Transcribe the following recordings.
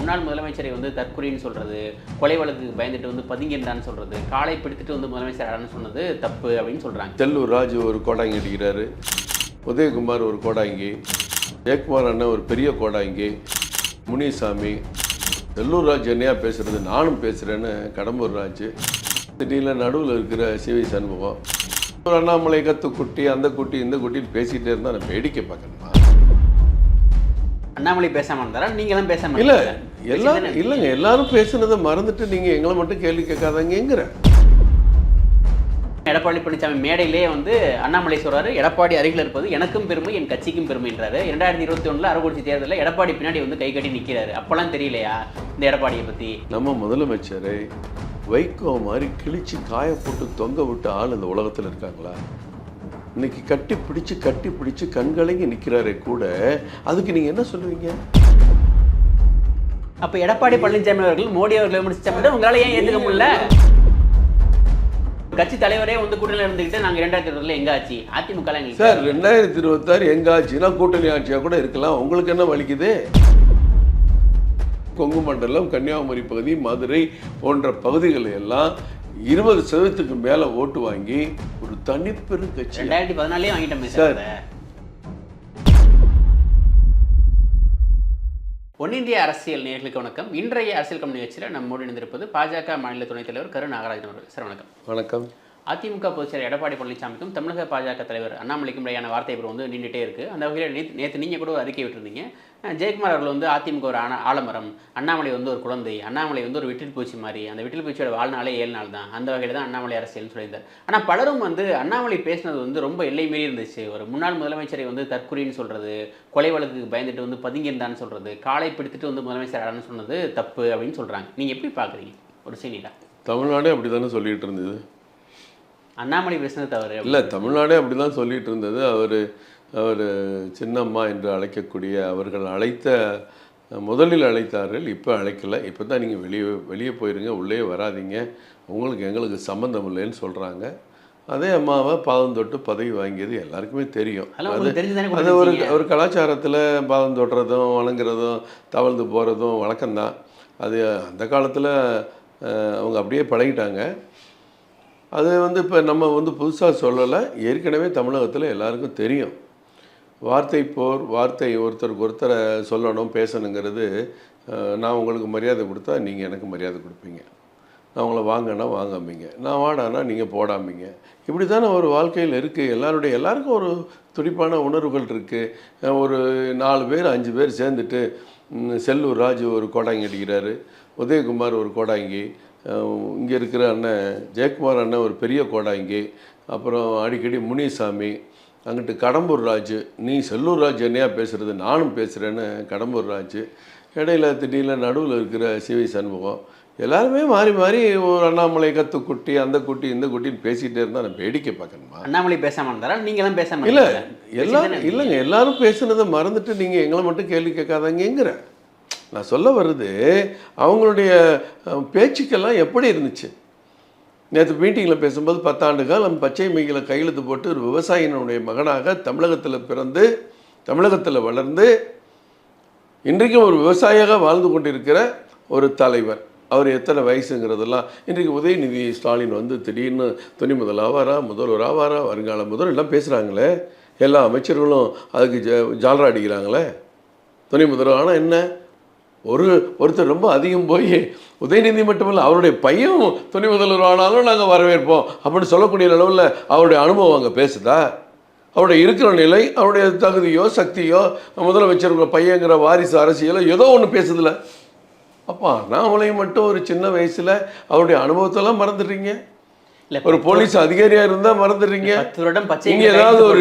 முன்னாள் முதலமைச்சரை வந்து தற்கொலைன்னு சொல்கிறது, கொலை வழக்குக்கு பயந்துட்டு வந்து பதுங்கியிருந்தான்னு சொல்கிறது, காலை பிடித்துட்டு வந்து முதலமைச்சர் ஆடான்னு சொன்னது தப்பு அப்படின்னு சொல்கிறாங்க. செல்லூர் ராஜு ஒரு கோடாங்கி அடிக்கிறாரு, உதயகுமார் ஒரு கோடாங்கி, ஜெயக்குமார் அண்ணன் ஒரு பெரிய கோடாங்கி, முனிசாமி, செல்லூர் ராஜ் என்னையா பேசுகிறது, நானும் பேசுகிறேன்னு கடம்பூர் ராஜு, திடீர்னு நடுவில் இருக்கிற சிவி சண்முகம், ஒரு அண்ணாமலை கத்து குட்டி அந்த குட்டி இந்த குட்டின்னு பேசிகிட்டே இருந்தால் நான் வேடிக்கை பார்க்கணுமா? அண்ணாமலை பேசாமல் இருந்தாரா? நீங்களும் பேசாமல் இல்லை, எல்லாரும் இல்லைங்க, எல்லாரும் பேசுனதை மறந்துட்டு நீங்கள் எங்களை மட்டும் கேள்வி கேட்காதங்கிற. எடப்பாடி பழனிசாமி மேடையிலேயே வந்து அண்ணாமலை சொல்றாரு, எடப்பாடி அருகில் இருப்பது எனக்கும் பெருமை என் கட்சிக்கும் பெருமைன்றாரு. 2021 அரவக்குறிச்சி தேர்தலில் எடப்பாடி பின்னாடி வந்து கை கட்டி நிற்கிறாரு. அப்பெல்லாம் தெரியலையா இந்த எடப்பாடியை பற்றி? நம்ம முதலமைச்சரை வைகோ மாதிரி கிழிச்சு காய போட்டு தொங்க விட்டு ஆள் இந்த உலகத்தில் இருக்காங்களா? இன்னைக்கு கட்டி பிடிச்சு கண்கலங்கி நிற்கிறாரே கூட, அதுக்கு நீங்கள் என்ன சொல்லுவீங்க? அப்போ எடப்பாடி பழனிசாமி அவர்கள் மோடி அவர்களை விமர்சிச்சா உங்களால் ஏன் ஏற்றுக்க முடியல? கட்சி தலைவரே வந்து கூட்டணியில் இருந்துக்கிட்டு நாங்கள் 2020 எங்க ஆச்சு? அதிமுக சார் 2026 எங்க ஆச்சுன்னா கூட்டணி ஆட்சியாக கூட இருக்கலாம். உங்களுக்கு என்ன வலிக்குது? கொங்கு மண்டலம், கன்னியாகுமரி பகுதி, மதுரை போன்ற பகுதிகளை எல்லாம் 20% மேல ஓட்டு வாங்கி ஒரு தனிப்பெரும் கட்சி 2014 வாங்கிட்டோம் சார். ஒன்னிந்திய அரசியல் நேயர்களுக்கு வணக்கம். இன்றைய அரசியல் கம் நிகழ்ச்சியில் நம்மோடு இணைந்திருப்பது பாஜக மாநில துணைத் தலைவர் கரு நாகராஜன் அவர்கள். சார் வணக்கம். வணக்கம். அதிமுக பொதுச்செயலர் எடப்பாடி பழனிசாமிக்கும் தமிழக பாஜக தலைவர் அண்ணாமலைக்கும் இடையான வார்த்தை அப்புறம் வந்து நீண்டுகிட்டே இருக்குது. அந்த வகையில் நேற்று நீங்கள் கூட ஒரு அறிக்கை விட்டுருந்தீங்க. ஜெயக்குமார் அவர்கள் வந்து அதிமுக ஒரு ஆலமரம், அண்ணாமலை வந்து ஒரு குழந்தை, அண்ணாமலை வந்து ஒரு விட்டில் பூச்சி மாதிரி, அந்த விட்டில் பூச்சியோட வாழ்நாளே 7 நாள் தான், அந்த வகையில் தான் அண்ணாமலை அரசியல்னு சொல்லியிருந்தார். ஆனால் பலரும் வந்து அண்ணாமலை பேசினது வந்து ரொம்ப எல்லை மீறி இருந்துச்சு. ஒரு முன்னாள் முதலமைச்சரை வந்து தற்கொலைன்னு சொல்கிறது, கொலை வழக்குக்கு பயந்துட்டு வந்து பதுங்கியிருந்தான்னு சொல்கிறது, காலை பிடித்துட்டு வந்து முதலமைச்சர் ஆடான்னு சொன்னது தப்பு அப்படின்னு சொல்கிறாங்க. நீங்கள் எப்படி பார்க்குறீங்க ஒரு சீனியில்? தமிழ்நாடே அப்படி தானே சொல்லிட்டு இருந்தது. அண்ணாமலை பேசுனது தவறு இல்லை, தமிழ்நாடே அப்படி தான் சொல்லிட்டு இருந்தது. அவர் சின்னம்மா என்று அழைக்கக்கூடிய அவர்கள் முதலில் அழைத்தார்கள், இப்போ அழைக்கலை. இப்போ தான் நீங்கள் வெளியே போயிருங்க, உள்ளே வராதிங்க, எங்களுக்கு சம்மந்தம் இல்லைன்னு சொல்கிறாங்க. அதே அம்மாவை பாதம் தொட்டு பதவி வாங்கியது எல்லாருக்குமே தெரியும். அது ஒரு கலாச்சாரத்தில் பாதம் தொட்டுறதும் வணங்குறதும் தவழ்ந்து போகிறதும் வழக்கம்தான். அது அந்த காலத்தில் அவங்க அப்படியே பழகிட்டாங்க. அது இப்போ நம்ம புதுசாக சொல்லலை, ஏற்கனவே தமிழகத்தில் எல்லாருக்கும் தெரியும். வார்த்தை ஒருத்தருக்கு ஒருத்தரை சொல்லணும் பேசணுங்கிறது. நான் உங்களுக்கு மரியாதை கொடுத்தா நீங்கள் எனக்கு மரியாதை கொடுப்பீங்க, நான் உங்களை வாங்கினா வாங்காமீங்க, நான் வாடானா நீங்கள் போடாமீங்க. இப்படி தானே ஒரு வாழ்க்கையில் இருக்குது. எல்லாருக்கும் ஒரு துடிப்பான உணர்வுகள் இருக்குது. ஒரு 4 பேர் 5 பேர் சேர்ந்துட்டு செல்லூர் ராஜு ஒரு கோடாங்கி அடிக்கிறாரு, உதயகுமார் ஒரு கோடாங்கி, இங்கே இருக்கிற அண்ணன் ஜெயக்குமார் அண்ணன் ஒரு பெரிய கோடாங்கி, அப்புறம் அடிக்கடி முனிசாமி, அங்கிட்டு கடம்பூர் ராஜு, நீ செல்லூர் ராஜ் என்னையா பேசுகிறது, நானும் பேசுகிறேன்னு கடம்பூர் ராஜு, இடையில திடீர்னு நடுவில் இருக்கிற சிவி சண்முகம், எல்லாருமே மாறி மாறி ஒரு அண்ணாமலை கத்து குட்டி அந்த குட்டி இந்த குட்டின்னு பேசிகிட்டே இருந்தால் நான் வேடிக்கை பார்க்கணுமா? அண்ணாமலை பேசாமல் இருந்தாரா? நீங்களும் பேசாமல்? இல்லை, இல்லைங்க, எல்லாரும் பேசுனதை மறந்துட்டு நீங்கள் எங்களை மட்டும் கேள்வி கேட்காதங்கிற. நான் சொல்ல வர்றது, அவங்களுடைய பேச்சுக்கெல்லாம் எப்படி இருந்துச்சு. நேற்று மீட்டிங்கில் பேசும்போது 10 ஆண்டு காலம் பச்சை மைகளை கையெழுத்து போட்டு ஒரு விவசாயினுடைய மகனாக தமிழகத்தில் பிறந்து தமிழகத்தில் வளர்ந்து இன்றைக்கும் ஒரு விவசாயியாக வாழ்ந்து கொண்டிருக்கிற ஒரு தலைவர். அவர் எத்தனை வயசுங்கிறதெல்லாம் இன்றைக்கு உதயநிதி ஸ்டாலின் திடீர்னு துணை முதல்வர் ஆவாரா வருங்கால முதல் எல்லாம் பேசுகிறாங்களே, எல்லா அமைச்சர்களும் அதுக்கு ஜாலரா அடிக்கிறாங்களே துணை முதல்வர். ஆனால் என்ன, ஒருத்தர் ரொம்ப அதிகம் போய் உதயநிதி மட்டுமில்லை அவருடைய பையன் துணை முதல்வர் ஆனாலும் நாங்கள் வரவேற்போம் அப்படின்னு சொல்லக்கூடிய அளவில் அவருடைய அனுபவம் அங்கே பேசுதா? அவருடைய இருக்கிற நிலை, அவருடைய தகுதியோ சக்தியோ முதலமைச்சர் பையங்கிற வாரிசு அரசியலோ ஏதோ ஒன்று பேசுதில்ல. அப்பா அண்ணாமலையும் மட்டும் ஒரு சின்ன வயசில் அவருடைய அனுபவத்தெல்லாம் மறந்துடுறீங்க. ஒரு போலீஸ் அதிகாரியாக இருந்தால் மறந்துடுறீங்க. நீங்கள் ஏதாவது ஒரு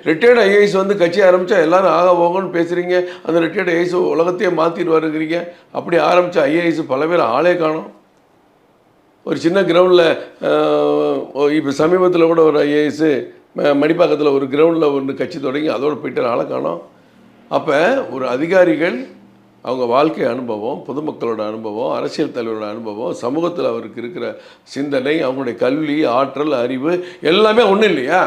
ரிட்டையர்டு ஐஏஎஸ் கட்சி ஆரம்பித்தா எல்லாரும் ஆக போகணும்னு பேசுகிறீங்க. அந்த ரிட்டையர்டு ஐஏஎஸ் உலகத்தையே மாற்றிட்டு வருகிறீங்க. அப்படி ஆரம்பித்த ஐஏஎஸ் பல பேர் ஆளே காணும். ஒரு சின்ன கிரவுண்டில் இப்போ சமீபத்தில் கூட ஒரு ஐஏஎஸ் மணிப்பாக்கத்தில் ஒரு கிரவுண்டில் ஒன்று கட்சி தொடங்கி அதோடு போயிட்டு ஆளை காணும். அப்போ ஒரு அதிகாரிகள் அவங்க வாழ்க்கை அனுபவம், பொதுமக்களோட அனுபவம், அரசியல் தலைவரோட அனுபவம், சமூகத்தில் அவருக்கு இருக்கிற சிந்தனை, அவங்களுடைய கல்வி, ஆற்றல், அறிவு எல்லாமே ஒன்றும் இல்லையா?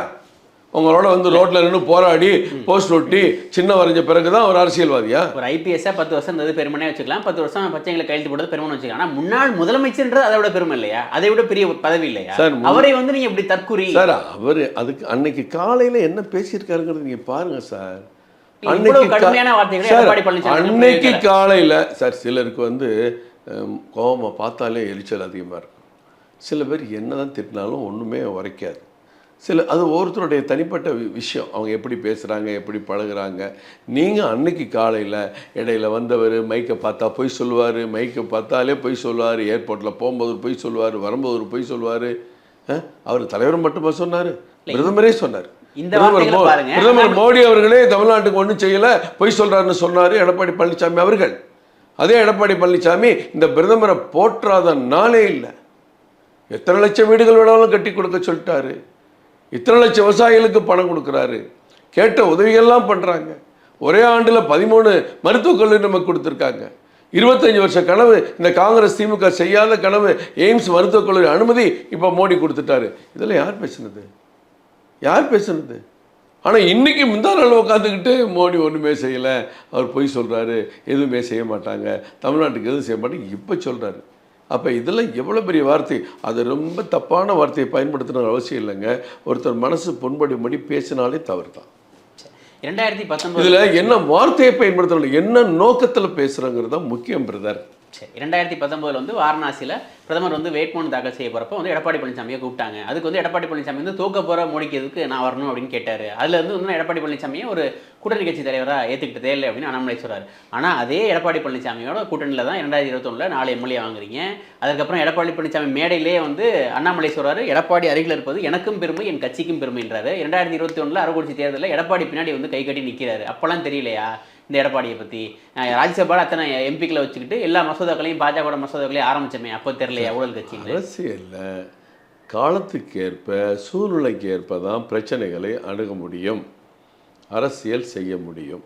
உங்களோட வந்து ரோட்ல நின்று போராடி போஸ்ட் ஒட்டி சின்ன வரைஞ்ச பிறகுதான் ஒரு அரசியல்வாதியா? ஒரு ஐபிஎஸ்ஸா 10 வருஷம் இருந்தது பெருமனே வச்சுக்கலாம், 10 வருஷம் பச்சைங்களை கையெழுத்து போடுறது பெருமனு வச்சுக்கலாம். ஆனா முன்னாள் முதலமைச்சர்ன்றது அதை விட பெருமை இல்லையா? அதை விட பெரிய பதவி இல்லையா? அவரை வந்து நீங்க இப்படி தற்குறி சார், அவர் அதுக்கு அன்னைக்கு காலையில என்ன பேசியிருக்காருங்கிறது நீங்க பாருங்க சார். அன்னைக்கு காலையில சார் சிலருக்கு வந்து கோபமா பார்த்தாலே எரிச்சல் அதிகமாக இருக்கும். சில பேர் என்னதான் திட்டினாலும் ஒன்றுமே உரைக்காது. அது ஒவ்வொருத்தருடைய தனிப்பட்ட விஷயம், அவங்க எப்படி பேசுகிறாங்க, எப்படி பழகுறாங்க. நீங்கள் அன்னைக்கு காலையில் இடையில வந்தவர் மைக்கை பார்த்தா பொய் சொல்லுவார், மைக்கை பார்த்தாலே பொய் சொல்லுவார், ஏர்போர்ட்டில் போகும்போது ஒரு பொய் சொல்லுவார், வரும்போது ஒரு பொய் சொல்லுவார். அவர் தலைவரும் மட்டுமா சொன்னார், பிரதமரே சொன்னார். பிரதமர் மோடி அவர்களே தமிழ்நாட்டுக்கு ஒன்றும் செய்யலை, பொய் சொல்கிறாருன்னு சொன்னார் எடப்பாடி பழனிசாமி அவர்கள். அதே எடப்பாடி பழனிசாமி இந்த பிரதமரை போற்றாத நாளே இல்லை. எத்தனை லட்சம் வீடுகள் வேணாலும் கட்டி கொடுக்க சொல்லிட்டாரு, இத்தனை லட்சம் விவசாயிகளுக்கு பணம் கொடுக்குறாரு, கேட்ட உதவிகள்லாம் பண்ணுறாங்க. ஒரே ஆண்டில் 13 மருத்துவக் கல்லூரி நமக்கு கொடுத்துருக்காங்க. 25 வருஷ கனவு இந்த காங்கிரஸ் திமுக செய்யாத கனவு, எய்ம்ஸ் மருத்துவக் கல்லூரி அனுமதி இப்போ மோடி கொடுத்துட்டாரு. இதெல்லாம் யார் பேசுனது, யார் பேசுனது? ஆனால் இன்றைக்கி முந்தா நாள் உட்காந்துக்கிட்டு மோடி ஒன்றுமே செய்யலை, அவர் பொய் சொல்கிறாரு, எதுவுமே செய்ய மாட்டாங்க, தமிழ்நாட்டுக்கு எதுவும் செய்ய மாட்டாங்க இப்போ சொல்கிறாரு. அப்போ இதெல்லாம் எவ்வளோ பெரிய வார்த்தை. அது ரொம்ப தப்பான வார்த்தையை பயன்படுத்தின அவசியம் இல்லைங்க. ஒருத்தர் மனசு புண்படும்படி பேசினாலே தவறு தான். 2019 இதில் என்ன வார்த்தையை பயன்படுத்தணும், என்ன நோக்கத்தில் பேசுகிறோங்கிறது தான் முக்கியம் பிரதர். 2019 வந்து வாரணாசியில் பிரதமர் வந்து வேட்புமனு தாக்கல் செய்ய போகிறப்போ வந்து எடப்பாடி பழனிசாமியை கூப்பிட்டாங்க. அதுக்கு வந்து எடப்பாடி பழனிசாமி வந்து தூக்க போகிற மோடிக்கிறதுக்கு நான் வரணும் அப்படின்னு கேட்டார். அதில் வந்து எடப்பாடி பழனிசாமியை ஒரு கூட்டணி கட்சி தலைவராக ஏற்றுக்கிட்டதே இல்லை அப்படின்னு அண்ணாமலை சொல்கிறார். ஆனால் அதே எடப்பாடி பழனிசாமியோட கூட்டணியில் தான் 2021 4 எம்எல்ஏ வாங்குறீங்க. அதுக்கப்புறம் எடப்பாடி பழனிசாமி மேடையிலே வந்து அண்ணாமலை சொல்கிறாரு, எடப்பாடி அருகில் இருப்பது எனக்கும் பெருமை, என் கட்சிக்கும் பெருமைன்றாரு. 2021 அரவக்குறிச்சி தேர்தலில் எடப்பாடி பின்னாடி வந்து கை கட்டி நிற்கிறாரு. அப்போல்லாம் தெரியலையா இந்த எடப்பாடியை பற்றி? ராஜ்யசபாவில் அத்தனை எம்பிக்களை வச்சுக்கிட்டு எல்லா மசோதாக்களையும் பாஜக மசோதாக்களையும் ஆரம்பிச்சோமே, அப்போ தெரியலையா ஊழல் கட்சி? அரசியலில் காலத்துக்கேற்ப சூழ்நிலைக்கு ஏற்ப தான் பிரச்சனைகளை அணுக முடியும், அரசியல் செய்ய முடியும்.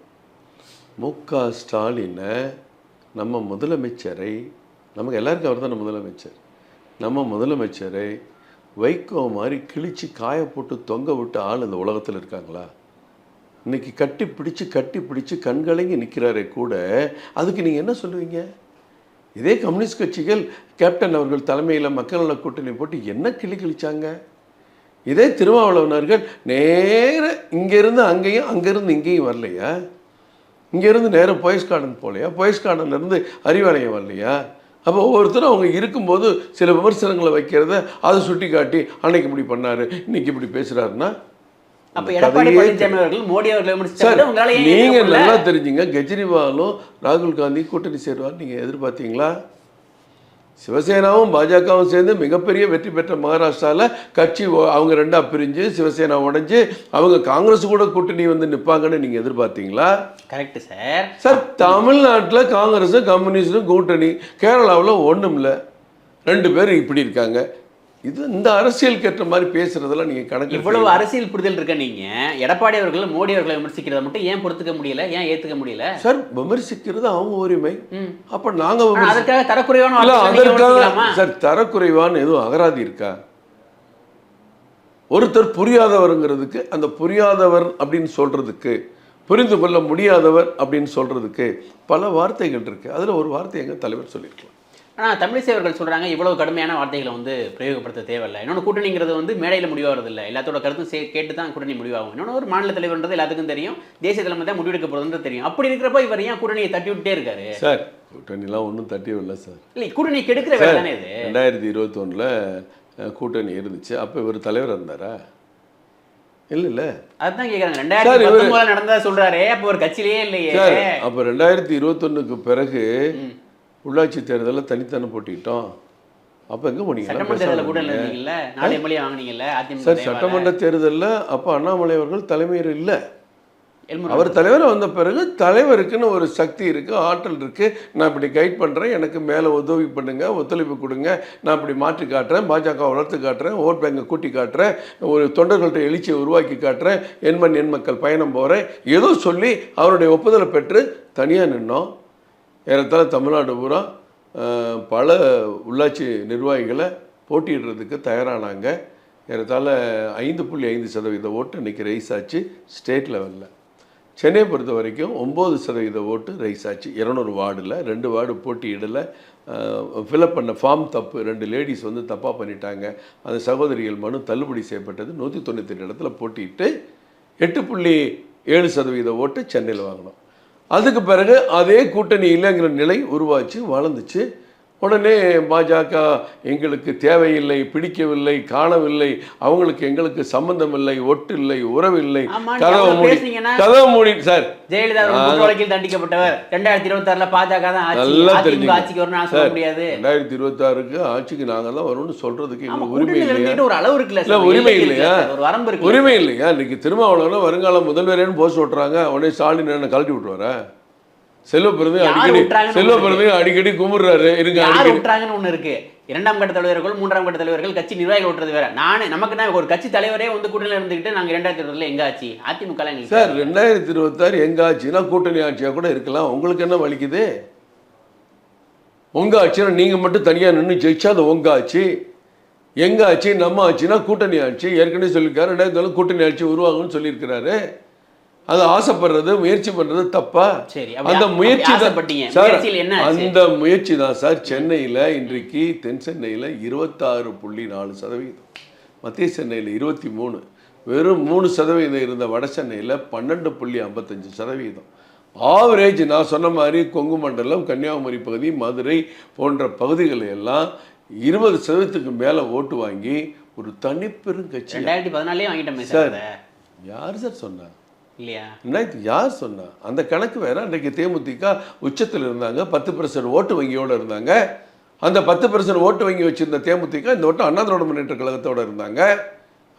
மு.க. ஸ்டாலினை நம்ம முதலமைச்சரை, நமக்கு எல்லாருக்கும் அவர் தான் முதலமைச்சர், நம்ம முதலமைச்சரை வைகோ மாதிரி கிழிச்சு காய போட்டு தொங்க விட்டு ஆள் இந்த உலகத்தில் இருக்காங்களா? இன்னைக்கு கட்டி பிடிச்சி கண்கலங்கி நிற்கிறாரே கூட, அதுக்கு நீங்கள் என்ன சொல்லுவீங்க? இதே கம்யூனிஸ்ட் கட்சிகள் கேப்டன் அவர்கள் தலைமையில் மக்கள் நல கூட்டணி போட்டு என்ன கிழிச்சாங்க. இதே திருமாவளவனர்கள் நேர இங்கேருந்து அங்கேயும் அங்கேருந்து இங்கேயும் வரலையா? இங்கேருந்து நேரம் போயஸ் கார்டன் போகலையா? போயஸ் கார்டன்லேருந்து அறிவாலயம் வரலையா? அப்போ ஒவ்வொருத்தரும் அவங்க இருக்கும்போது சில விமர்சனங்களை வைக்கிறத அதை சுட்டி காட்டி அன்னைக்கு இப்படி பண்ணார், இன்னைக்கு இப்படி பேசுகிறாருன்னா, அப்ப எடப்பாடி பழனிசாமி அவர்கள் மோடி அவர்களை விமர்சிச்சாங்க. உங்களால நீங்க நல்லா தெரிஞ்சுங்க, கெஜ்ரிவாலும் ராகுல் காந்தி கூட்டணி சேருவார் நீங்க எதிர்பார்த்தீங்களா? சிவசேனாவும் பாஜகவும் சேர்ந்து மிகப்பெரிய வெற்றி பெற்ற மகாராஷ்டிராவில் கட்சி அவங்க ரெண்டா பிரிஞ்சு சிவசேனா உடைஞ்சு அவங்க காங்கிரஸ் கூட கூட்டணி வந்து நிற்பாங்கன்னு நீங்கள் எதிர்பார்த்தீங்களா? Correct sir. சார், தமிழ்நாட்டில் காங்கிரஸும் கம்யூனிஸ்டும் கூட்டணி, கேரளாவில் ஒன்றும் இல்லை, 2 பேர் இப்படி இருக்காங்க. இது இந்த அரசியலுக்கு ஏற்ற மாதிரி பேசுறதெல்லாம் நீங்க கணக்கு. இவ்வளவு அரசியல் புரிதல் இருக்க நீங்க எடப்பாடி அவர்கள் மோடி அவர்களை விமர்சிக்கிறத மட்டும் ஏன் பொறுத்துக்க முடியல, ஏன் ஏத்துக்க முடியல? சார், விமர்சிக்கிறது அவங்க உரிமை. அப்ப நாங்க அதற்காக தரக்குறைவான சார், தரக்குறைவான எதுவும் அகராதி இருக்கா? ஒருத்தர் புரியாதவருங்கிறதுக்கு, அந்த புரியாதவர் அப்படின்னு சொல்றதுக்கு, புரிந்து கொள்ள முடியாதவர் அப்படின்னு சொல்றதுக்கு பல வார்த்தைகள் இருக்கு. அதுல ஒரு வார்த்தை எங்க தலைவர் சொல்லியிருக்கலாம். ஆனால் தமிழிசை அவர்கள் சொல்கிறாங்க இவ்வளவு கடுமையான வார்த்தைகளை வந்து பிரயோகப்படுத்த தேவையில்லை. இன்னொன்று, கூட்டணிங்கிறது வந்து மேடையில் முடிவாகிறதில்லை, எல்லாத்தோட கருத்தும் கேட்டு தான் கூட்டணி முடிவாகும். இன்னொன்று, ஒரு மாநில தலைவர்ன்றது எல்லாத்துக்கும் தெரியும், தேசிய தலைமை தான் முடிவெடுக்க போகிறதுன்றது தெரியும். அப்படி இருக்கிறப்ப இவர் ஏன் கூட்டணியை தட்டி விட்டே இருக்காரு? சார், கூட்டணிலாம் ஒன்றும் தட்டியும் இல்லை சார். இல்லை, கூட்டணி கெடுக்கிற வேலை தானே இது. 2021 கூட்டணி இருந்துச்சு, அப்போ இவர் தலைவர் இருந்தாரா? இல்ல அதுதான் கேக்குறாங்க. 2019 நடந்ததா சொல்றாரு, அப்ப ஒரு கட்சியிலேயே இல்லையே. அப்ப 2021க்கு பிறகு உள்ளாட்சி தேர்தலில் தனித்தனி போட்டிக்கிட்டோம். அப்போ எங்கே போனீங்க? சட்டமன்ற சார், சட்டமன்ற தேர்தலில் அப்போ அண்ணாமலை அவர்கள் தலைமையில் இல்லை, அவர் தலைவர் வந்த பிறகு தலைவருக்குன்னு ஒரு சக்தி இருக்குது, ஆற்றல் இருக்குது. நான் இப்படி கைட் பண்ணுறேன், எனக்கு மேலே உதவி பண்ணுங்க, ஒத்துழைப்பு கொடுங்க, நான் இப்படி மாற்றி காட்டுறேன், பாஜக வளர்த்து காட்டுறேன், ஓட் பேங்கை கூட்டி காட்டுறேன், ஒரு தொண்டர்கள்ட்ட எழுச்சியை உருவாக்கி காட்டுறேன், என் மக்கள் பயணம் போகிறேன், ஏதோ சொல்லி அவருடைய ஒப்புதலை பெற்று தனியாக நின்னோம். ஏறத்தாழ தமிழ்நாடு பூரா பல உள்ளாட்சி நிர்வாகிகளை போட்டியிடுறதுக்கு தயாரானாங்க. ஏறத்தாழ 5.5% ஓட்டு இன்றைக்கி ரைஸ் ஆச்சு ஸ்டேட் லெவலில். சென்னையை பொறுத்த வரைக்கும் 9% ஓட்டு ரைஸ் ஆச்சு 200 வார்டில். 2 வார்டு போட்டியிடலை. ஃபில்அப் பண்ண ஃபார்ம் தப்பு, 2 லேடிஸ் வந்து தப்பாக பண்ணிட்டாங்க. அந்த சகோதரிகள் மனு தள்ளுபடி செய்யப்பட்டது. 198 இடத்துல போட்டியிட்டு 8.7% ஓட்டு சென்னையில் வாங்கினோம். அதுக்கு பிறகு அதே கூட்டணி இல்லைங்கிற நிலை உருவாச்சு, வளர்ந்துச்சு. உடனே பாஜக எங்களுக்கு தேவையில்லை, பிடிக்கவில்லை, காணவில்லை, அவங்களுக்கு எங்களுக்கு சம்பந்தம் இல்லை, ஒட்டு இல்லை, உறவு இல்லை, கதவை மூடி சார். ஜெயலலிதா வழக்கில் தண்டிக்கப்பட்டவர் 2026 பாஜக தான் ஆட்சிக்கு வரணும் சொல்ல முடியாது. 2026 ஆட்சிக்கு நாங்கள் தான் வரணும்னு சொல்றதுக்கு எங்களுக்கு உரிமை இல்லையா? ஒரு அளவு இருக்குல்ல, உரிமை இல்லையா? ஒரு வரம்பு இருக்கு, உரிமை இல்லையா? இன்னைக்கு திருமாவளவன் வருங்கால முதல்வரேன்னு போஸ்ட் ஓட்டுறாங்க, உடனே ஸ்டாலின் என்ன கழட்டி விட்டுருவார? செல்வப்பிரதமையும் அடிக்கடி கும்பிடுறாரு. ஒண்ணு இருக்கு, 2ஆம் கட்ட தலைவர்கள் 3ஆம் கட்ட தலைவர்கள் கட்சி நிர்வாகிகள் ஓட்டுறது வேற. நமக்கு தான் ஒரு கட்சி தலைவரே வந்து கூட்டணியில் இருந்துகிட்டு நாங்க 2026 எங்க ஆச்சு அதிமுக சார் 2026 எங்க ஆச்சுன்னா கூட்டணி ஆட்சியா கூட இருக்கலாம். உங்களுக்கு என்ன வலிக்குது? உங்க ஆட்சினா நீங்க மட்டும் தனியா நின்று ஜெயிச்சா அது உங்க ஆட்சி. எங்க ஆட்சி நம்ம ஆட்சினா கூட்டணி ஆட்சி. ஏற்கனவே சொல்லியிருக்காரு 2027 கூட்டணி ஆட்சி உருவாகும்னு சொல்லியிருக்கிறாரு. அது ஆசைப்படுறது, முயற்சி பண்றது தப்பா? அந்த முயற்சி அந்த முயற்சி தான் சார். சென்னையில் இன்றைக்கு தென் சென்னையில் 26.4%, மத்திய சென்னையில் 23%, வெறும் 3% இருந்த வட சென்னையில் 12.55%. ஆவரேஜ் நான் சொன்ன மாதிரி கொங்கு மண்டலம், கன்னியாகுமரி பகுதி, மதுரை போன்ற பகுதிகளை எல்லாம் 20%க்கு மேலே ஓட்டு வாங்கி ஒரு தனிப்பெரும் கட்சி 2014 வாங்கிட்டோம் சார். யார் சார் சொன்னார்? இல்லையா? யார் சொன்னா? அந்த கணக்கு வேற. அன்றைக்கு தேமுதிக உச்சத்தில் இருந்தாங்க, 10% ஓட்டு வங்கியோடு இருந்தாங்க. அந்த 10% ஓட்டு வங்கி வச்சிருந்த தேமுதிக இந்த ஓட்டு அண்ணா திராவிட முன்னேற்ற கழகத்தோடு இருந்தாங்க.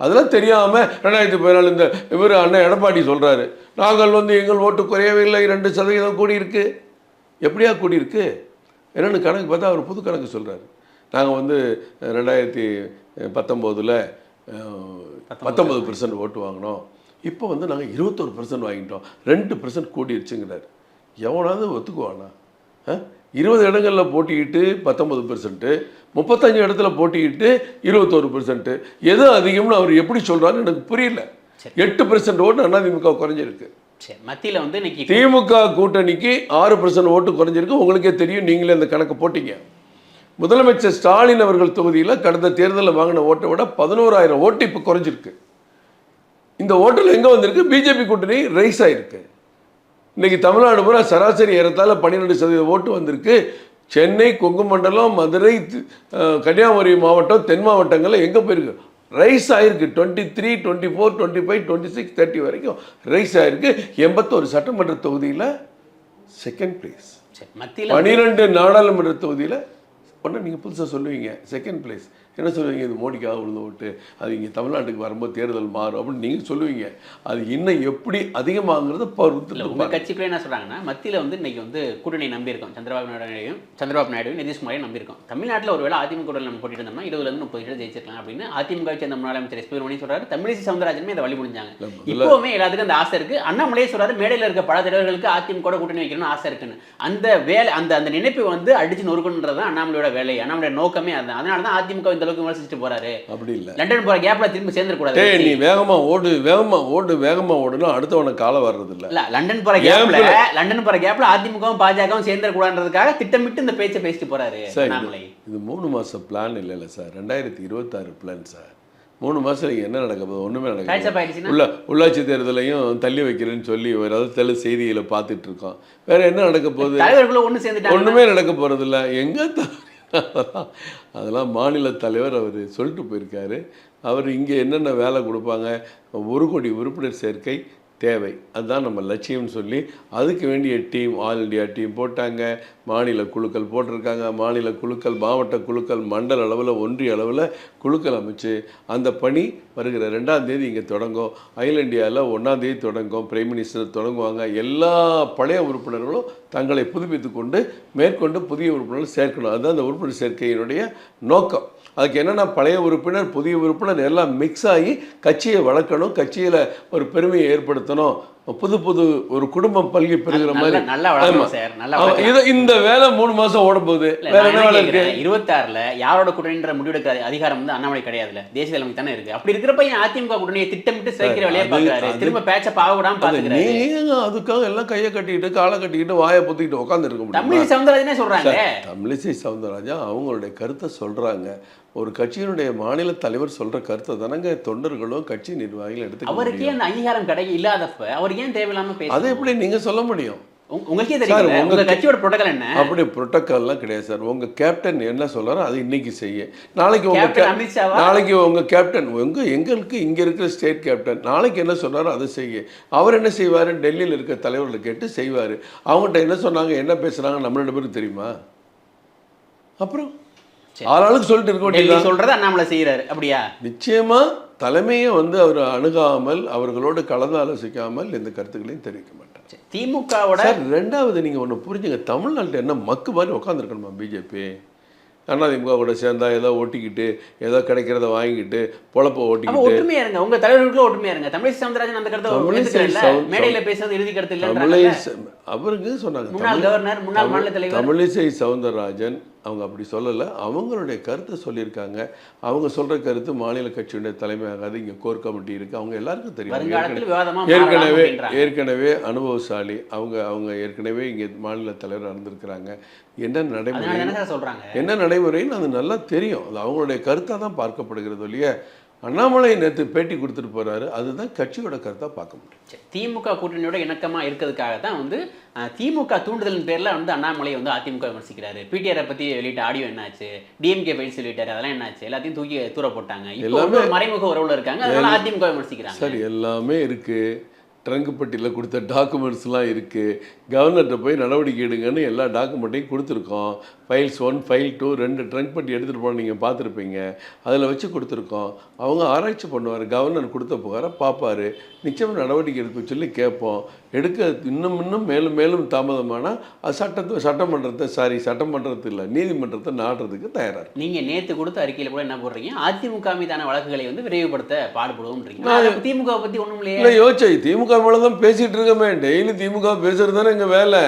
அதெல்லாம் தெரியாமல் 2014 இந்த இவர் அண்ணன் எடப்பாடி சொல்கிறாரு, நாங்கள் வந்து எங்கள் ஓட்டு குறையவே இல்லை, 2% கூடியிருக்கு. எப்படியா கூடியிருக்கு? என்னென்னு கணக்கு பார்த்தா அவர் புது கணக்கு சொல்கிறாரு. நாங்கள் வந்து 2019 19% ஓட்டு வாங்கினோம், இப்போ வந்து நாங்கள் 21% வாங்கிட்டோம், 2% கூடிடுச்சுங்கிறார். எவனாவது ஒத்துக்குவானா? 20 இடங்களில் போட்டிக்கிட்டு 19%, 35 இடத்துல போட்டிக்கிட்டு 21%. எது அதிகம்னு அவர் எப்படி சொல்கிறாருன்னு எனக்கு புரியல. 8% ஓட்டு அதிமுக குறைஞ்சிருக்கு. மத்தியில் வந்து இன்னைக்கு திமுக கூட்டணிக்கு 6% ஓட்டு குறைஞ்சிருக்கு. உங்களுக்கே தெரியும், நீங்களே அந்த கணக்கு போட்டீங்க. முதலமைச்சர் ஸ்டாலின் அவர்கள் தொகுதியில் கடந்த தேர்தலில் வாங்கின ஓட்டை விட 11,000 ஓட்டு இப்போ குறைஞ்சிருக்கு. இந்த ஓட்டில் எங்கே வந்திருக்கு? பிஜேபி கூட்டணி ரைஸ் ஆகிருக்கு. இன்றைக்கி தமிழ்நாடு பூரா சராசரி ஏறத்தாழ 12% ஓட்டு வந்திருக்கு. சென்னை, கொங்கு மண்டலம், மதுரை, கன்னியாகுமரி மாவட்டம், தென் மாவட்டங்களில் எங்கே போயிருக்கு? ரைஸ் ஆகிருக்கு. 23, 24, 25, 26, 30 வரைக்கும் ரைஸ் ஆகிருக்கு. 81 சட்டமன்ற தொகுதியில் செகண்ட் பிளேஸ். 12 நாடாளுமன்ற தொகுதியில் ஒன்று நீங்கள் புதுசாக சொல்லுவீங்க செகண்ட் பிளேஸ். என்ன சொல்லுவீங்க? இது மோடிக்காக விழுந்த ஓட்டு, அது இங்கே தமிழ்நாட்டுக்கு வரும்போது தேர்தல் மாறும் அப்படின்னு நீங்கள் சொல்லுவீங்க. அது இன்னும் எப்படி அதிகமாகிறது பொறுத்து. உங்கள் கட்சிக்குள்ளே என்ன சொல்கிறாங்கன்னா, மத்தியில் வந்து இன்றைக்கி வந்து கூட்டணி நம்பியிருக்கோம், சந்திரபாபு நாயுடு நிதிஷ்குமாரையும் நம்பியிருக்கோம். தமிழ்நாட்டில் ஒருவேளை அதிமுக நம்ம போட்டிட்டு இருந்தோம்னா 20-30 ஜெயிச்சிருக்கலாம் அப்படின்னு அதிமுக சேர்ந்த முன்னாள் அமைச்சர் எஸ்பி வேலுமணி சொல்கிறாரு. தமிழிசை சவுந்தரராஜனுமே அதை வழி முடிஞ்சாங்க. இப்போவுமே எல்லாத்துக்கும் அந்த ஆசை இருக்குது. அண்ணாமலையே சொல்கிறாரு, மேடையில் இருக்க பல தலைவர்களுக்கு அதிமுக கூட்டணி வைக்கணும்னு ஆசை இருக்குன்னு. அந்த வேலை அந்த நினைப்பு வந்து அடிச்சு நொறுக்கணுன்றது தான் அண்ணாமலையோட வேலை. அண்ணாமலையோட நோக்கமே அதுதான். அதனால தான் அதிமுக இந்த அளவுக்கு விமர்சிச்சுட்டு போறாரு. அப்படி இல்லை, லண்டன் போற கேப்ல திரும்ப சேர்ந்துட கூடாது. நீ வேகமா ஓடுனா அடுத்தவன கால வர்றது இல்ல. லண்டன் போற கேப்ல அதிமுகவும் பாஜகவும் சேர்ந்துட கூடாதுன்றதுக்காக திட்டமிட்டு இந்த பேச்சை பேசிட்டு போறாரு அண்ணாமலை. இது 3 மாச பிளான் இல்ல சார், 2026 பிளான் சார். 3 மாசம் என்ன நடக்க போகுது? ஒண்ணுமே நடக்க. உள்ளாட்சி தேர்தலையும் தள்ளி வைக்கிறேன்னு சொல்லி ஒரு செய்திகளை பார்த்துட்டு இருக்கோம். வேற என்ன நடக்க போகுது? தலைவர்களும் ஒன்று சேர்ந்துட்டாங்க, ஒண்ணுமே நடக்க போறது இல்லை. எங்க அதெல்லாம் மாநில தலைவர் அவர் சொல்லிட்டு போயிருக்காரு. அவர் இங்கே என்னென்ன வேலை கொடுப்பாங்க, 1 கோடி உறுப்பினர் சேர்க்கை தேவை, அதுதான் நம்ம லட்சியம்னு சொல்லி அதுக்கு வேண்டிய டீம், ஆல் இண்டியா டீம் போட்டாங்க, மாநில குழுக்கள் போட்டிருக்காங்க. மாநில குழுக்கள், மாவட்ட குழுக்கள், மண்டல அளவில், ஒன்றிய அளவில் குழுக்கள் அமைச்சு அந்த பணி வருகிற 2ஆம் தேதி இங்கே தொடங்கும். அகில இந்தியாவில் 1ஆம் தேதி தொடங்கும். பிரைம் மினிஸ்டர் தொடங்குவாங்க. எல்லா பழைய உறுப்பினர்களும் தங்களை புதுப்பித்து கொண்டு மேற்கொண்டு புதிய உறுப்பினர்கள் சேர்க்கணும். அதுதான் அந்த உறுப்பினர் சேர்க்கையினுடைய நோக்கம். அதுக்கு என்னென்னா, பழைய உறுப்பினர், புதிய உறுப்பினர் எல்லாம் மிக்ஸ் ஆகி கட்சியை வளர்க்கணும், கட்சியில் ஒரு பெருமையை ஏற்படுத்தணும் புது புது ஒரு குடும்பம் பல்கி பெறுகிற மாதிரி. நல்லா வளரும் சார், நல்லா இந்த வேலை 3 மாசம் ஓட போகுது. வேற என்ன வேலை இருக்கு? 26ல யாரோட கூட்டணின்ற முடிவெடுக்க அதிகாரம் வந்து அண்ணாமலை கிடையாதுல, தேசிய தலைமை தானே இருக்கு. அப்படி இருக்கிறப்ப அதிமுக கூட்டணியை திட்டமிட்டு சேர்க்கிற வேலையை பாக்குறாரு, திரும்ப பேச்ச பாவக்கூடாம பாத்துக்கிறாரு. நீங்க அதுக்காக எல்லாம் கையை கட்டிக்கிட்டு காலை கட்டிக்கிட்டு வாயை பொத்திக்கிட்டு உட்கார்ந்து இருக்க முடியும்? தமிழிசை சவுந்தரராஜனே சொல்றாங்க. தமிழிசை சவுந்தரராஜன் அவங்களுடைய கருத்தை சொல்றாங்க. ஒரு கட்சியினுடைய மாநில தலைவர் சொல்ற கருத்தை தானங்க தொண்டர்களும் கட்சி நிர்வாகிகள் எடுத்து. அவருக்கே அந்த அங்கீகாரம் கிடைக்க இல்லாதப்ப அவர் ஏன் தேவையில்லாம பேச? அதை எப்படி நீங்க சொல்ல முடியும்? உங்களுக்கே தெரியும் உங்க கட்சியோட புரோட்டோகால் என்ன. அப்படி புரோட்டோகால்லாம் கிடையாது சார். உங்க கேப்டன் என்ன சொல்றாரோ அது இன்னைக்கு செய்ய. நாளைக்கு உங்க கேப்டன் எங்களுக்கு இங்க இருக்கிற ஸ்டேட் கேப்டன் நாளைக்கு என்ன சொன்னாரோ அதை செய்ய. அவர் என்ன செய்வாரு? டெல்லியில் இருக்க தலைவர்களை கேட்டு செய்வாரு. அவங்ககிட்ட என்ன சொன்னாங்க, என்ன பேசுறாங்க நம்ம 2 பேருக்கு தெரியுமா? அப்புறம் ஆளாளுக்கு சொல்லிட்டு இருக்க வேண்டியது சொல்றது அண்ணாமலை செய்யறாரு. அப்படியா? நிச்சயமா தலைமையை அவர் அணுகாமல் அவர்களோடு கலந்து ஆலோசிக்காமல் எந்த கருத்துக்களையும் தெரிவிக்க மாட்டார். திமுகவோட 2வது நீங்க ஒன்று புரிஞ்சுங்க, தமிழ்நாட்டில் என்ன மக்கு மாதிரி உட்காந்துருக்கணுமா பிஜேபி? அதிமுக கூட சேர்ந்தா ஏதோ ஒட்டிக்கிட்டு ஏதோ கிடைக்கிறத வாங்கிட்டு பொழப்ப ஓட்டிக்கிட்டு ஒற்றுமையா இருங்க. உங்க தலைவர்களுக்கு ஒற்றுமையா இருங்க. தமிழிசை சவுந்தரராஜன் அந்த கருத்தை மேடையில பேசுறது இறுதி கருத்து இல்ல அவருக்கு சொன்னாங்க. முன்னாள் கவர்னர், முன்னாள் மாநில தலைவர் தமிழிசை சவுந்தரராஜன் அவங்க அப்படி சொல்லலை. அவங்களுடைய கருத்தை சொல்லியிருக்காங்க. அவங்க சொல்கிற கருத்து மாநில கட்சியுடைய தலைமை ஆகாது. இங்கே கோர் கமிட்டி இருக்குது. அவங்க எல்லாருக்கும் தெரியும். ஏற்கனவே அனுபவசாலி அவங்க ஏற்கனவே இங்கே மாநில தலைவர் இருந்திருக்கிறாங்க. என்ன நடைமுறை சொல்கிறாங்க, என்ன நடைமுறைன்னு அது நல்லா தெரியும். அது அவங்களுடைய கருத்தாக தான் பார்க்கப்படுகிறது இல்லையா? அண்ணாமலை நேற்று பேட்டி கொடுத்துட்டு போறாரு. அதுதான் கட்சியோட கருத்தாக பார்க்க முடியும். திமுக கூட்டணியோட இணக்கமாக இருக்கிறதுக்காக தான் திமுக தூண்டுதலின் பேரில் அண்ணாமலை அதிமுக விமர்சிக்கிறாரு. பிடிஆரை பற்றி வெளியிட்ட ஆடியோ என்னாச்சு, டிஎம்கே ஃபைல் சொல்லிட்டாரு, அதெல்லாம் என்னாச்சு, எல்லாத்தையும் தூக்கி தூர போட்டாங்க. எல்லாமே மறைமுக உறவுல இருக்காங்க, அதனால அதிமுக விமர்சிக்கிறாங்க. சரி, எல்லாமே இருக்கு. ட்ரங்க் பட்டியில் கொடுத்த டாக்குமெண்ட்ஸ்லாம் இருக்குது. கவர்னர்கிட்ட போய் நடவடிக்கை எடுங்கன்னு எல்லா டாக்குமெண்ட்டையும் கொடுத்துருக்கோம். ஃபைல்ஸ் 1 ஃபைல் 2 2 ட்ரங்க் பட்டி எடுத்துகிட்டு போன நீங்கள் பார்த்துருப்பீங்க. அதில் வச்சு கொடுத்துருக்கோம். அவங்க ஆராய்ச்சி பண்ணுவார். கவர்னர் கொடுத்த புகாரை பார்ப்பார். நிச்சயமாக நடவடிக்கை எடுக்க சொல்லி கேட்போம். எடுக்க இன்னும் மேலும் மேலும் தாமதமானால் அது சட்டமன்றத்தை இல்லை நீதிமன்றத்தை நாடுறதுக்கு தயாராக இருக்கும். நீங்கள் நேற்று கொடுத்த அறிக்கையில் கூட என்ன போடுறீங்க, அதிமுக மீதான வழக்குகளை விரைவுபடுத்த பாடுபடுவோம். திமுக பற்றி ஒன்றும் இல்லை யோசிச்சு திமுக மேலே தான் பேசிகிட்டு இருக்கோமே. டெய்லி திமுக பேசுகிறது தானே எங்கள் வேலை.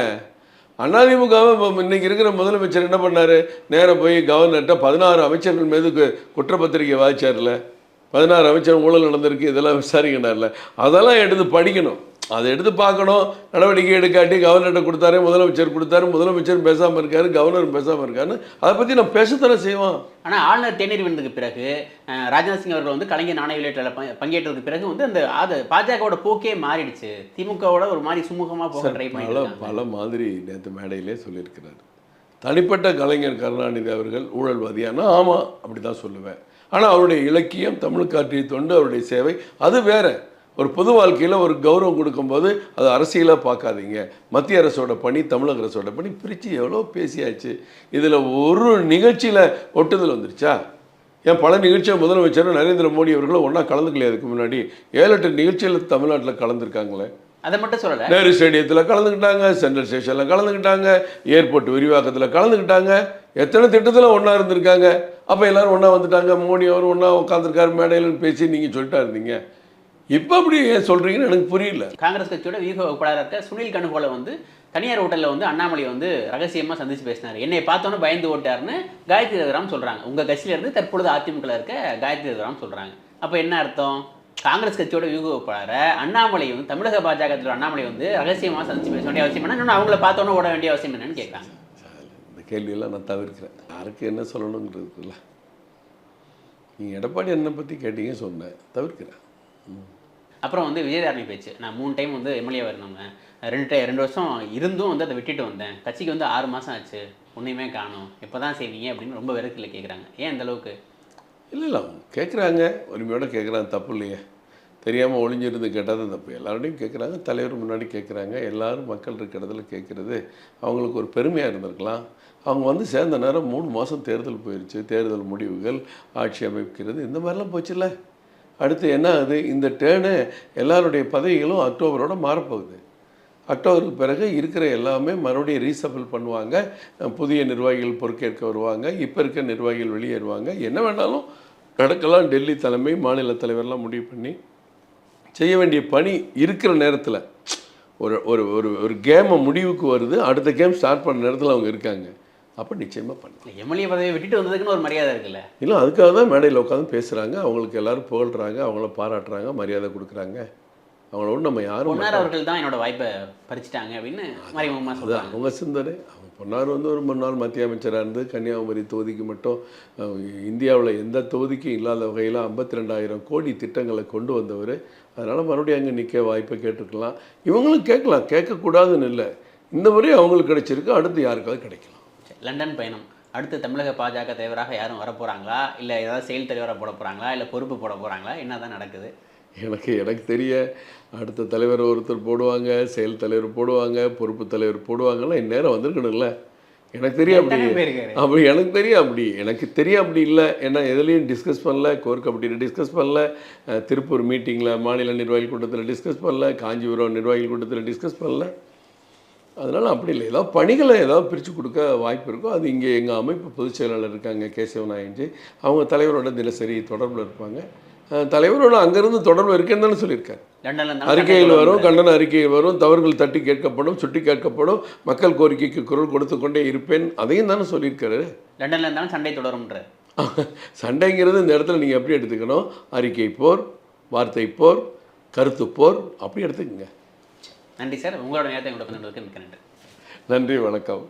அதிமுகவை இன்னைக்கு இருக்கிற முதலமைச்சர் என்ன பண்ணார்? நேராக போய் கவர்னர்கிட்ட 16 அமைச்சர்கள் மீது குற்றப்பத்திரிக்கை வாய்ச்சார்ல. 16 அமைச்சர் ஊழல் நடந்திருக்கு, இதெல்லாம் விசாரிக்கணார்ல. அதெல்லாம் எடுத்து படிக்கணும், அதை எடுத்து பார்க்கணும். நடவடிக்கை எடுக்காட்டி கவர்னர்கிட்ட கொடுத்தாரு, முதலமைச்சர் கொடுத்தாரு, முதலமைச்சர் பேசாமல் இருக்காரு, கவர்னர் பேசாமல் இருக்காருன்னு அதை பற்றி நம்ம பேசத்தானே செய்வோம். ஆனால் ஆளுநர் தேநீர் விருந்துக்கு பிறகு ராஜ்நாத் சிங் அவர்கள் கலைஞர் நாணய வெளியீட்டில் பங்கேற்றதுக்கு பிறகு அது பாஜகவோட போக்கே மாறிடுச்சு. திமுகவோட ஒரு மாதிரி சுமூகமாக போக ட்ரை பண்ணி பல மாதிரி நேற்று மேடையிலே சொல்லியிருக்கிறார். தனிப்பட்ட கலைஞர் கருணாநிதி அவர்கள் ஊழல்வாதியானா ஆமாம் அப்படி தான் சொல்லுவேன். ஆனால் அவருடைய இலக்கியம், தமிழ் காற்றிய தொண்டு, அவருடைய சேவை அது வேற. ஒரு பொது வாழ்க்கையில் ஒரு கௌரவம் கொடுக்கும்போது அது அரசியலாக பார்க்காதீங்க. மத்திய அரசோட பணி, தமிழக அரசோட பணி பிரித்து எவ்வளோ பேசியாச்சு. இதில் ஒரு நிகழ்ச்சியில் ஒட்டுதல் வந்துருச்சா? ஏன் பல நிகழ்ச்சியில் முதலமைச்சர் நரேந்திர மோடி அவர்களும் ஒன்றா கலந்துக்கலையே? அதுக்கு முன்னாடி 7-8 நிகழ்ச்சியில் தமிழ்நாட்டில் கலந்துருக்காங்களே. அதை மட்டும் சொல்லலை. நேரு ஸ்டேடியத்தில் கலந்துக்கிட்டாங்க, சென்ட்ரல் ஸ்டேஷனில் கலந்துக்கிட்டாங்க, ஏர்போர்ட் விரிவாக்கத்தில் கலந்துக்கிட்டாங்க, எத்தனை திட்டத்தில் ஒன்றா இருந்திருக்காங்க. அப்போ எல்லோரும் ஒன்றா வந்துட்டாங்க. மோடி அவர் ஒன்றா உட்காந்துருக்காரு மேடையில் பேசி நீங்கள் சொல்லிட்டா இருந்தீங்க. இப்போ அப்படி ஏன் சொல்கிறீங்கன்னு எனக்கு புரியல. காங்கிரஸ் கட்சியோட வியூக வகுப்பாளராக இருக்க சுனில் கனுகோல தனியார் ஹோட்டலில் அண்ணாமலை ரகசியமாக சந்திச்சு பேசினார். என்னை பார்த்தோன்னே பயந்து ஓட்டாருன்னு காயத்ரி ரகுராம் சொல்கிறாங்க. உங்கள் கட்சியிலேருந்து தற்பொழுது அதிமுகவில் இருக்க காயத்ரி ரகுராம் சொல்கிறாங்க. அப்போ என்ன அர்த்தம்? காங்கிரஸ் கட்சியோட வியூக வகுப்பாளரை அண்ணாமலை தமிழக பாஜகத்தில் அண்ணாமலை ரகசியமாக சந்திச்சு பேச வேண்டிய அவசியம் என்ன? இன்னும் அவங்கள பார்த்தோன்னே ஓட வேண்டிய அவசியம் என்னன்னு கேட்குறாங்க. இந்த கேள்வியெல்லாம் நான் தவிர்க்கிறேன். யாருக்கு என்ன சொல்லணுங்கிறதுக்குல்ல. நீங்கள் எடப்பாடி என்னை பற்றி கேட்டீங்க, சொன்னேன், தவிர்க்கிறேன். அப்புறம் விஜயதாரணி பேச்சு. நான் 3 டைம் எம்எல்ஏ வரணுங்க, 2 வருஷம் இருந்தும் அதை விட்டுட்டு வந்தேன். கட்சிக்கு 6 மாதம் ஆச்சு, ஒன்றையுமே காணும், எப்போ தான் செய்வீங்க அப்படின்னு ரொம்ப வெறுக்கில் கேட்குறாங்க. ஏன் இந்த அளவுக்கு? இல்லை கேட்குறாங்க, உரிமையோடு கேட்குறாங்க, தப்பு இல்லையே. தெரியாமல் ஒளிஞ்சிருந்து கேட்டால் தான் தப்பு. எல்லாரோடையும் கேட்குறாங்க, தலைவர் முன்னாடி கேட்குறாங்க. எல்லோரும் மக்கள் இருக்கிற இடத்துல கேட்குறது அவங்களுக்கு ஒரு பெருமையாக இருந்திருக்கலாம். அவங்க சேர்ந்த நேரம் 3 மாதம் தேர்தல் போயிடுச்சு. தேர்தல் முடிவுகள், ஆட்சி அமைக்கிறது, இந்த மாதிரிலாம் போச்சுல்ல. அடுத்து என்ன ஆகுது? இந்த டேர்னு எல்லாருடைய பதவிகளும் அக்டோபரோட மாறப்போகுது. அக்டோபருக்கு பிறகு இருக்கிற எல்லாமே மறுபடியும் ரீசபிள் பண்ணுவாங்க. புதிய நிர்வாகிகள் பொறுப்பேற்க வருவாங்க. இப்போ இருக்க நிர்வாகிகள் வெளியேறுவாங்க. என்ன வேணாலும் நடக்கலாம். டெல்லி தலைமை, மாநில தலைவர்லாம் முடிவு பண்ணி செய்ய வேண்டிய பணி இருக்கிற நேரத்தில் ஒரு ஒரு ஒரு ஒரு கேமை முடிவுக்கு வருது, அடுத்த கேம் ஸ்டார்ட் பண்ண நேரத்தில் அவங்க இருக்காங்க, அப்போ நிச்சயமாக பண்ணலாம். எம்எல்ஏ பதவியை விட்டுட்டு வந்ததுக்குன்னு ஒரு மரியாதை இருக்குல்ல. இல்லை, அதுக்காக தான் மேடையில் உட்காந்து பேசுகிறாங்க, அவங்களுக்கு எல்லாரும் புகழ்கிறாங்க, அவங்கள பாராட்டுறாங்க, மரியாதை கொடுக்குறாங்க. அவங்களோட நம்ம யாரும் பொன்னார் அவர்கள் தான் என்னோட வாய்ப்பை பறிச்சிட்டாங்க அப்படின்னு மறைமுகமாக சொல்கிறாங்க. அவங்க சிந்தனை. அவங்க பொன்னார் வந்து ஒரு முன்னாள் மத்திய அமைச்சராக இருந்து கன்னியாகுமரி தொகுதிக்கு மட்டும் இந்தியாவில் எந்த தொகுதிக்கும் இல்லாத வகையில் 52,000 கோடி திட்டங்களை கொண்டு வந்தவர். அதனால் மறுபடியும் அங்கே நிற்க வாய்ப்பை கேட்டிருக்கலாம். இவங்களும் கேட்கலாம், கேட்கக்கூடாதுன்னு இல்லை. இந்த முறை அவங்களுக்கு கிடைச்சிருக்கு, அடுத்து யாருக்காவது கிடைக்கலாம். லண்டன் பயணம் அடுத்து தமிழக பாஜக தலைவராக யாரும் வரப்போகிறாங்களா, இல்லை ஏதாவது செயல் தலைவராக போட போகிறாங்களா, இல்லை பொறுப்பு போட போகிறாங்களா, என்ன தான் நடக்குது? எனக்கு தெரிய அடுத்த தலைவர் ஒருத்தர் போடுவாங்க, செயல் தலைவர் போடுவாங்க, பொறுப்பு தலைவர் போடுவாங்கலாம். இந்நேரம் வந்திருக்கணும்ல. எனக்கு தெரியும் அப்படி எனக்கு தெரியும் அப்படி இல்லை. ஏன்னா எதுலேயும் டிஸ்கஸ் பண்ணல, கோர் கமிட்டியில் டிஸ்கஸ் பண்ணல, திருப்பூர் மீட்டிங்கில் மாநில நிர்வாகிகள் கூட்டத்தில் டிஸ்கஸ் பண்ணல, காஞ்சிபுரம் நிர்வாகிகள் கூட்டத்தில் டிஸ்கஸ் பண்ணல. அதனால் அப்படி இல்லை. ஏதாவது பணிகளை ஏதாவது பிரித்து கொடுக்க வாய்ப்பு இருக்கும். அது இங்கே எங்கள் அமைப்பு பொதுச் செயலாளர் இருக்காங்க கேசவநாயன்ஜி, அவங்க தலைவரோட தினசரி தொடர்பில் இருப்பாங்க. தலைவரோட அங்கேருந்து தொடர்பு இருக்குன்னு தானே சொல்லியிருக்காரு. அறிக்கையில் வரும், கண்டன அறிக்கையில் வரும், தவறுகள் தட்டி கேட்கப்படும், சுட்டி கேட்கப்படும், மக்கள் கோரிக்கைக்கு குரல் கொடுத்து கொண்டே இருப்பேன், அதையும் தானே சொல்லியிருக்காரு. லண்டனில் இருந்தாலும் சண்டை தொடரும்ன்ற சண்டைங்கிறது இந்த இடத்துல நீங்கள் எப்படி எடுத்துக்கணும், அறிக்கை போர், வார்த்தை போர், கருத்து போர், அப்படி எடுத்துக்கங்க. நன்றி சார், உங்களோட நேரத்தை எங்களோட மிக்க நன்றி. நன்றி, வணக்கம்.